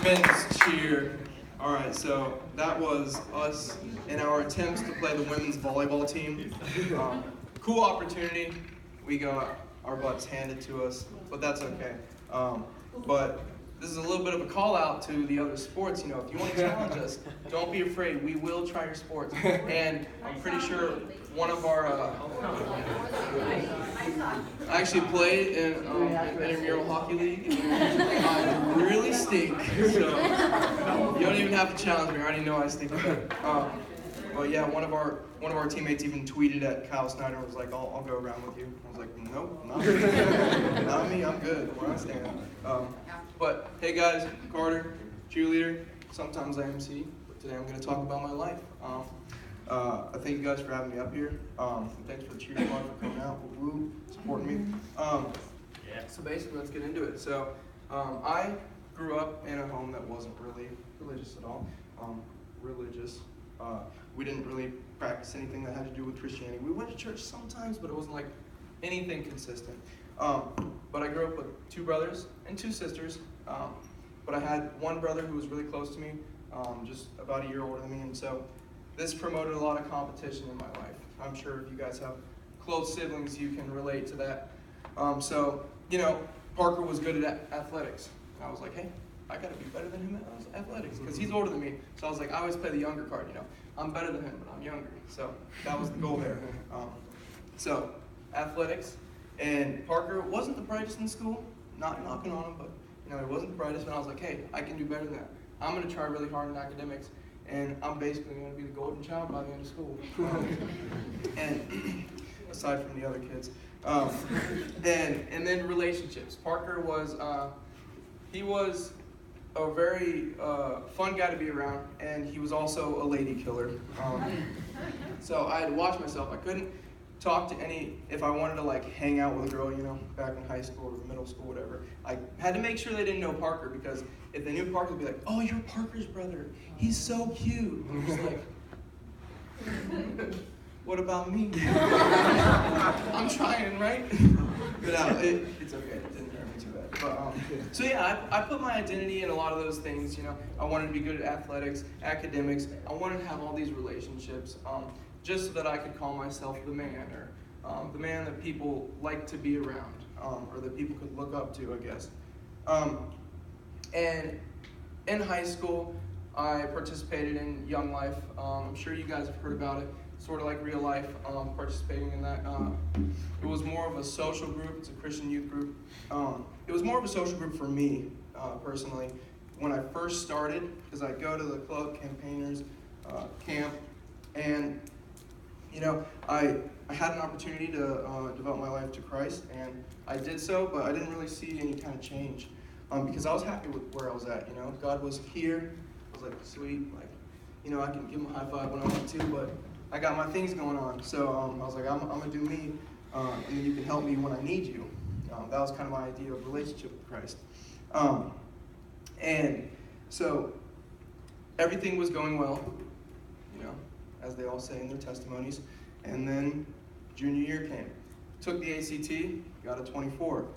Men's cheer. All right, so that was us in our attempts to play the women's volleyball team. Cool opportunity. We got our butts handed to us, but that's okay. But this is a little bit of a call out to the other sports. You know, if you want to challenge us, don't be afraid. We will try your sports. And I'm pretty sure one of our I actually played in an intramural hockey league. I really stink, so you don't even have to challenge me. I already know I stink. But yeah, one of our teammates even tweeted at Kyle Snyder and was like, "I'll go around with you." I was like, "Nope, not me. Not me. I'm good where I stand." But hey guys, Carter, cheerleader. Sometimes I MC, but today I'm going to talk about my life. I thank you guys for having me up here. Thanks for the cheer squad for coming out, woo, supporting me. So basically, let's get into it. So I grew up in a home that wasn't really religious at all. We didn't really practice anything that had to do with Christianity. We went to church sometimes, but it wasn't like anything consistent. But I grew up with 2 brothers and 2 sisters. But I had one brother who was really close to me, just about a year older than me, and so this promoted a lot of competition in my life. I'm sure if you guys have close siblings, you can relate to that. So, you know, Parker was good at athletics. And I was like, hey, I got to be better than him at athletics because he's older than me. So I was like, I always play the younger card, you know. I'm better than him, but I'm younger. So that was the goal there. So athletics. And Parker wasn't the brightest in school. Not knocking on him, but, you know, he wasn't the brightest. And I was like, hey, I can do better than that. I'm going to try really hard in academics. And I'm basically going to be the golden child by the end of school. And aside from the other kids. And then relationships. Parker was, he was a very fun guy to be around, and he was also a lady killer. So I had to watch myself. I couldn't talk to if I wanted to like hang out with a girl, you know, back in high school or middle school, whatever. I had to make sure they didn't know Parker, because if they knew Parker, they'd be like, oh, you're Parker's brother. He's so cute. And I'm just like, what about me? I'm trying, right? But it's okay. It didn't hurt me too bad. But, so yeah, I put my identity in a lot of those things. You know, I wanted to be good at athletics, academics. I wanted to have all these relationships, just so that I could call myself the man, or the man that people like to be around, or that people could look up to, I guess. And in high school, I participated in Young Life. I'm sure you guys have heard about it. Sort of like real life, participating in that. It was more of a social group. It's a Christian youth group. It was more of a social group for me, personally, when I first started, because I'd go to the club campaigners camp, and you know, I had an opportunity to devote my life to Christ, and I did so, but I didn't really see any kind of change, because I was happy with where I was at. You know, God was here. I was like, sweet, like, you know, I can give him a high five when I want to, but I got my things going on. So I was like, I'm gonna do me, and then you can help me when I need you. That was kind of my idea of relationship with Christ. And so everything was going well, you know, as they all say in their testimonies. And then junior year came. Took the ACT, got a 24.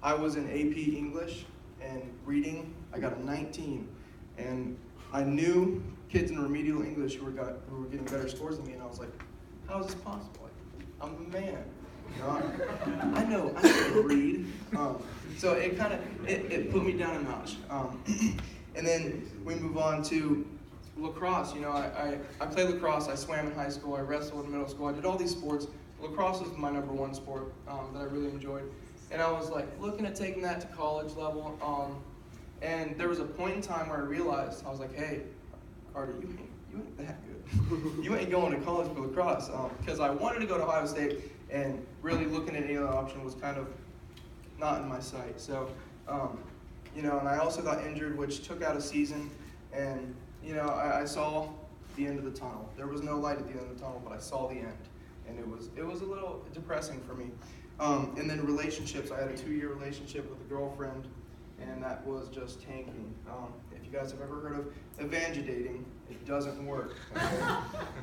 I was in AP English and reading, I got a 19. And I knew kids in remedial English who were getting better scores than me, and I was like, how is this possible? Like, I'm a man. You know, I know how to read. So it kind of, it put me down a notch. And then we move on to lacrosse. You know, I played lacrosse. I swam in high school. I wrestled in middle school. I did all these sports. Lacrosse was my #1 sport that I really enjoyed. And I was like looking at taking that to college level. And there was a point in time where I realized, I was like, hey, Carter, you ain't that good. You ain't going to college for lacrosse. Because I wanted to go to Ohio State, and really looking at any other option was kind of not in my sight. So, you know, and I also got injured, which took out a season. And, you know, I saw the end of the tunnel. There was no light at the end of the tunnel, but I saw the end. And it was a little depressing for me. And then relationships. I had a 2-year relationship with a girlfriend, and that was just tanking. If you guys have ever heard of evangelidating, it doesn't work.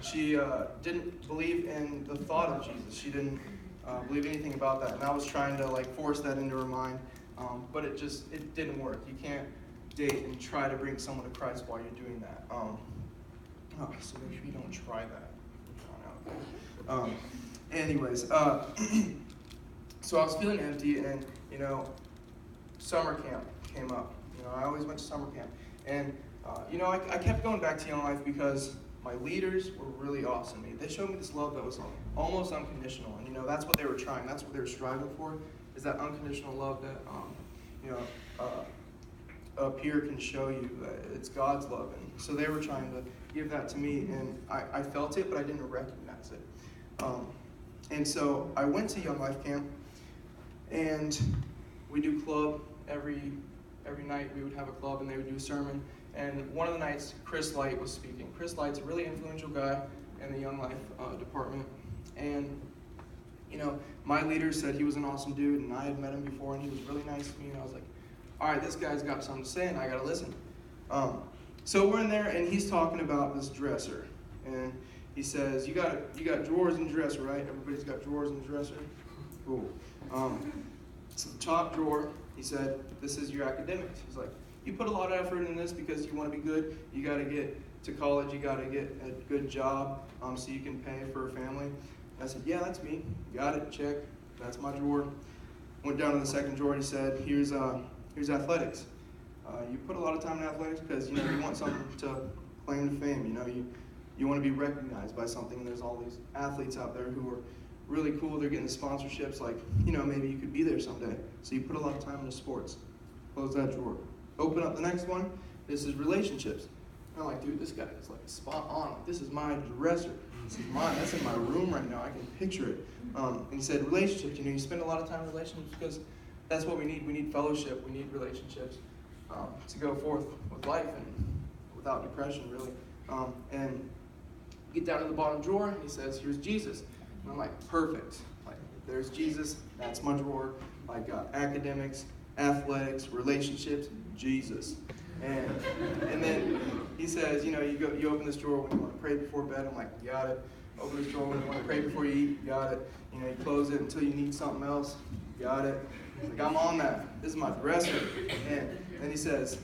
She didn't believe in the thought of Jesus. She didn't believe anything about that. And I was trying to like force that into her mind, but it didn't work. You can't date and try to bring someone to Christ while you're doing that. So make sure you don't try that. Anyways, so I was feeling empty, and summer camp came up. I always went to summer camp, and I kept going back to Young Life because my leaders were really awesome. They showed me this love that was almost unconditional, and that's what they were trying. That's what they were striving for, is that unconditional love that a peer can show you. It's God's love, and so they were trying to give that to me, and I felt it, but I didn't recognize it. And so I went to Young Life Camp, and we do club every night. We would have a club, and they would do a sermon. And one of the nights, Chris Light was speaking. Chris Light's a really influential guy in the Young Life department. And, my leader said he was an awesome dude, and I had met him before, and he was really nice to me. And I was like, all right, this guy's got something to say, and I got to listen. So we're in there, and he's talking about this dresser. And he says, you got drawers in the dresser, right? Everybody's got drawers in the dresser? Cool. So the top drawer, he said, this is your academics. He's like, you put a lot of effort in this because you want to be good. You got to get to college. You got to get a good job so you can pay for a family. And I said, yeah, that's me. Got it. Check. That's my drawer. Went down to the second drawer, and he said, here's athletics. You put a lot of time in athletics because you want something to claim to fame. You want to be recognized by something. And there's all these athletes out there who are really cool. They're getting the sponsorships. Like maybe you could be there someday. So you put a lot of time into sports. Close that drawer. Open up the next one. This is relationships. And I'm like, dude, this guy is like spot on. This is my dresser. This is mine. That's in my room right now. I can picture it. And he said, relationships. You spend a lot of time in relationships because that's what we need. We need fellowship. We need relationships to go forth with life and without depression, really. And get down to the bottom drawer, and he says, here's Jesus. And I'm like, perfect. Like, there's Jesus. That's my drawer. Like academics, athletics, relationships, Jesus. And then he says, you open this drawer when you want to pray before bed. I'm like, got it. Open this drawer when you want to pray before you eat. Got it. You close it until you need something else. Got it. He's like, I'm on that. This is my dresser. And then he says,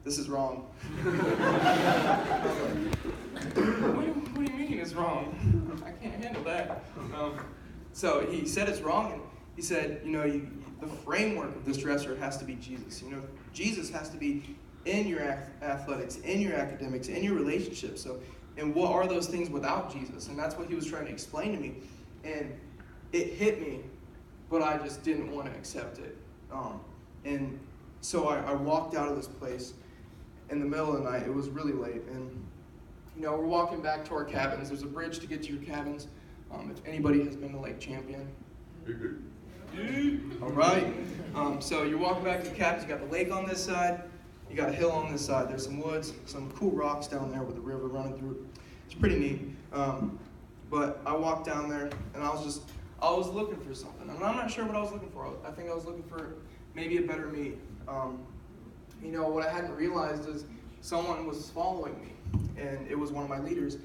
this is wrong. I was like, what do you mean it's wrong? I can't handle that. So he said it's wrong, and he said, the framework of this dresser has to be Jesus. Jesus has to be in your athletics, in your academics, in your relationships. So, and what are those things without Jesus? And that's what he was trying to explain to me. And it hit me, but I just didn't want to accept it. And so I walked out of this place in the middle of the night. It was really late, and we're walking back to our cabins. There's a bridge to get to your cabins. If anybody has been to Lake Champion. All right. So you're walking back to the cabins. You got the lake on this side. You got a hill on this side. There's some woods, some cool rocks down there with the river running through it. It's pretty neat. But I walked down there, and I was looking for something. And I'm not sure what I was looking for. I think I was looking for maybe a better me. What I hadn't realized is someone was following me, and it was one of my leaders.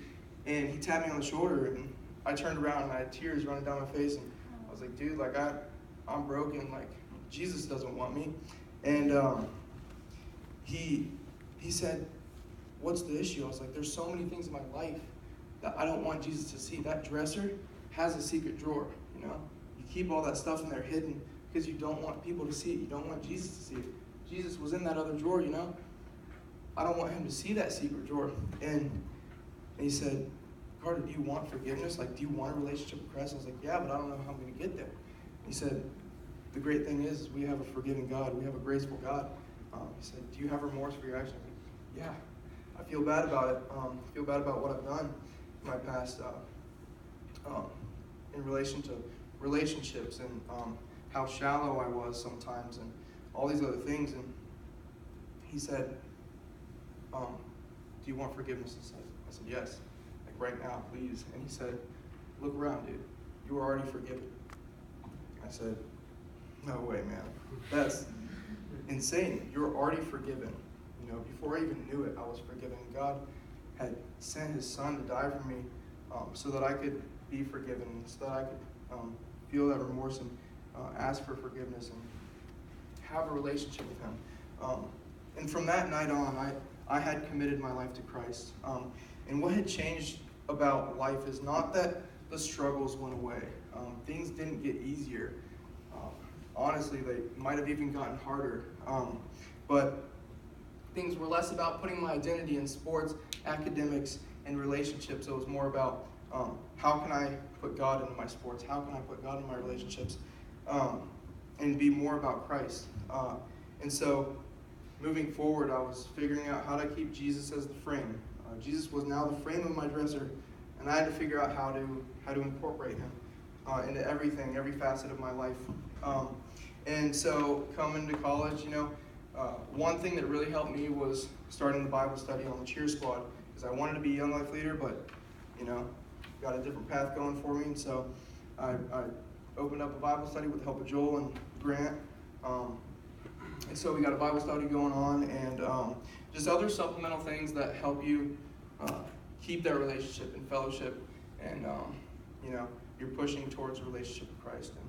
And he tapped me on the shoulder, and I turned around, and I had tears running down my face. And I was like, dude, I'm broken. Like, Jesus doesn't want me. And he said, what's the issue? I was like, there's so many things in my life that I don't want Jesus to see. That dresser has a secret drawer, You keep all that stuff in there hidden because you don't want people to see it. You don't want Jesus to see it. Jesus was in that other drawer, I don't want him to see that secret drawer. And he said, Carter, do you want forgiveness? Like, do you want a relationship with Christ? I was like, yeah, but I don't know how I'm going to get there. He said, the great thing is we have a forgiving God. We have a graceful God. He said, do you have remorse for your actions? Like, yeah, I feel bad about it. I feel bad about what I've done in my past in relation to relationships and how shallow I was sometimes and all these other things. And he said, do you want forgiveness? I said, yes. Like, right now, please. And he said, look around, dude. You are already forgiven. I said, no way, man. That's insane. You're already forgiven. Before I even knew it, I was forgiven. God had sent his son to die for me so that I could be forgiven, so that I could feel that remorse and ask for forgiveness and have a relationship with him. And from that night on, I had committed my life to Christ. And what had changed about life is not that the struggles went away. Things didn't get easier. Honestly, they might have even gotten harder. But things were less about putting my identity in sports, academics, and relationships. It was more about how can I put God into my sports? How can I put God in my relationships? And be more about Christ. And so, moving forward, I was figuring out how to keep Jesus as the frame. Jesus was now the frame of my dresser, and I had to figure out how to incorporate him into everything, every facet of my life. And so, coming to college, one thing that really helped me was starting the Bible study on the cheer squad, because I wanted to be a young life leader, but got a different path going for me. And so I opened up a Bible study with the help of Joel and Grant. And so we got a Bible study going on, and just other supplemental things that help you keep that relationship and fellowship, and you're pushing towards a relationship with Christ. And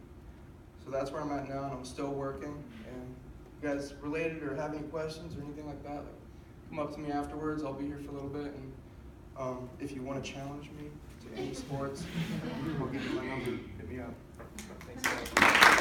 so that's where I'm at now, and I'm still working. And if you guys related or have any questions or anything like that, come up to me afterwards. I'll be here for a little bit, and if you want to challenge me to any sports, I'll give you my number. Hit me up. Thanks, guys.